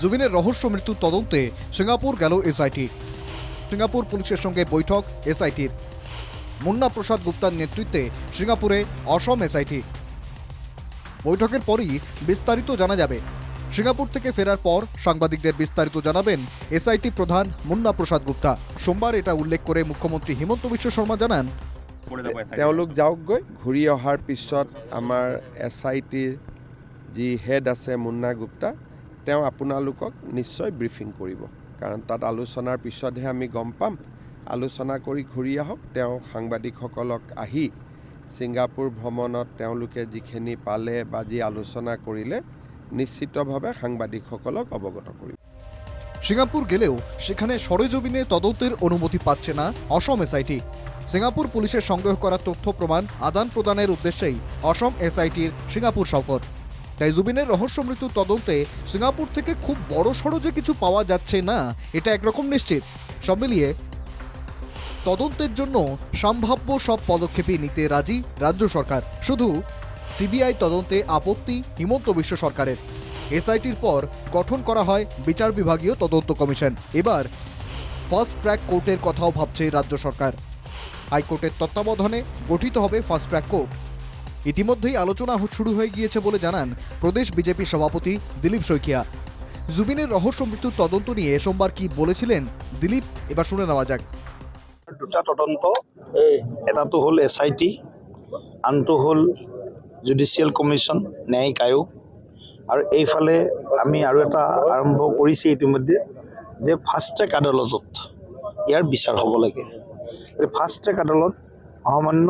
জুবিনের রহস্য মৃত্যুর তদন্তে সিঙ্গাপুর গেল এসআইটি। সিঙ্গাপুর পুলিশের সঙ্গে বৈঠক এসআইটির। মুন্না প্রসাদ গুপ্তার নেতৃত্বে সিঙ্গাপুরে অসম এসআইটি। বৈঠকের পরই বিস্তারিত জানা যাবে। সিঙ্গাপুর থেকে ফেরার পর সাংবাদিকদের বিস্তারিত জানাবেন এসআইটি প্রধান মুন্না প্ৰসাদ গুপ্তা। সোমবার এটা উল্লেখ করে মুখ্যমন্ত্রী হিমন্ত বিশ্ব শর্মা জানান, তেওঁলোক যাওকগৈ, ঘূৰি অহাৰ পিছত আমাৰ এছআইটিৰ যি হেড আছে মুন্না গুপ্তা, তেওঁ আপোনালোকক নিশ্চয় ব্ৰিফিং কৰিব, কাৰণ তাত আলোচনাৰ পিছতহে আমি গম পাম। আলোচনা কৰি ঘূৰি আহক। তেওঁ সাংবাদিকসকলক আহি ছিংগাপুৰ ভ্ৰমণত তেওঁলোকে যিখিনি পালে বা যি আলোচনা কৰিলে নিশ্চিতভাৱে সাংবাদিকসকলক অৱগত কৰিব। সিঙ্গাপুর গেলেও সেখানে সরেজমিনে তদন্তের অনুমতি পাচ্ছে না অসম এসআইটি। সিঙ্গাপুর পুলিশের সংগ্রহ করা তথ্য প্রমাণ আদান প্রদানের উদ্দেশ্যেই অসম এসআইটির সিঙ্গাপুর সফর। তাই জুবিনের রহস্য মৃত্যুর তদন্তে সিঙ্গাপুর থেকে খুব বড়সড় যে কিছু পাওয়া যাচ্ছে না এটা একরকম নিশ্চিত। সব মিলিয়ে তদন্তের জন্য সম্ভাব্য সব পদক্ষেপই নিতে রাজি রাজ্য সরকার। শুধু সিবিআই তদন্তে আপত্তি হিমন্ত বিশ্ব সরকারের। এসআইটির পর গঠন করা হয় বিচার বিভাগীয় তদন্ত কমিশন। এবার ফাস্ট ট্র্যাক কোর্টের কথাও ভাবছে রাজ্য সরকার। হাইকোর্টের তত্ত্বাবধানে গঠিত হবে ফাস্ট ট্র্যাক কোর্ট। ইতিমধ্যেই আলোচনা শুরু হয়ে গিয়েছে বলে জানান প্রদেশ বিজেপি সভাপতি দিলীপ শইকিয়া। জুবিনের রহস্য মৃত্যুর তদন্ত নিয়ে সোমবার কি বলেছিলেন দিলীপ, এবার শুনে নেওয়া যাক। দুটা তদন্ত, এটাটো হ'ল এছআইটি, আনটো হ'ল জুডিচিয়েল কমিশ্যন, ন্যায়িক আয়োগ। আৰু এইফালে আমি আৰু এটা আৰম্ভ কৰিছে ইতিমধ্যে যে ফাষ্ট ট্ৰেক আদালতত ইয়াৰ বিচাৰ হ'ব লাগে। ফাষ্ট ট্ৰেক আদালত মহামান্য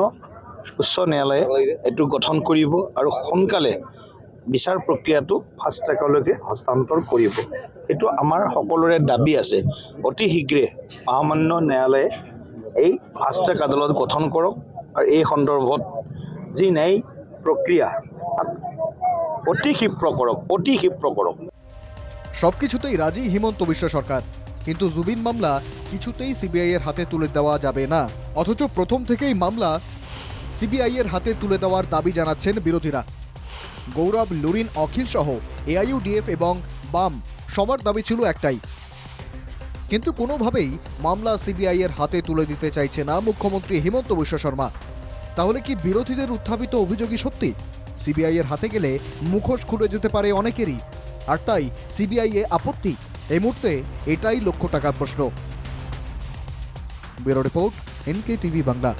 উচ্চ ন্যায়ালয়ে এইটো গঠন কৰিব আৰু সোনকালে বিচাৰ প্ৰক্ৰিয়াটো ফাষ্ট ট্ৰেকলৈকে হস্তান্তৰ কৰিব। এইটো আমাৰ সকলোৰে দাবী আছে। অতি শীঘ্ৰে মহামান্য ন্যায়ালয়ে এই ফাষ্ট ট্ৰেক আদালত গঠন কৰক আৰু এই সন্দৰ্ভত যি ন্যায়িক প্ৰক্ৰিয়া অতি ক্ষীপ্ৰ করক। সবকিছুতেই রাজি হিমন্ত বিশ্ব সরকার, কিন্তু জুবিন মামলা কিছুতেই সিবিআই এর হাতে তুলে দেওয়া যাবে না। অথচ প্রথম থেকেই মামলা সিবিআই এর হাতে তুলে দেওয়ার দাবি জানাচ্ছেন বিরোধীরা। গৌরব, লুরিন, অখিল সহ এআইইউডিএফ এবং বাম সবার দাবি ছিল একটাই, কিন্তু কোনোভাবেই মামলা সিবিআই এর হাতে তুলে দিতে চাইছে না মুখ্যমন্ত্রী হিমন্ত বিশ্ব শর্মা। তাহলে কি বিরোধীদের উত্থাপিত অভিযোগই সত্যি? সিবিআই এর হাতে গেলে মুখোশ খুলে যেতে পারে অনেকেরই, আর তাই সিবিআই এ আপত্তি। এই মুহূর্তে এটাই লক্ষ টাকার প্রশ্ন। Bureau report, NK TV Bangla.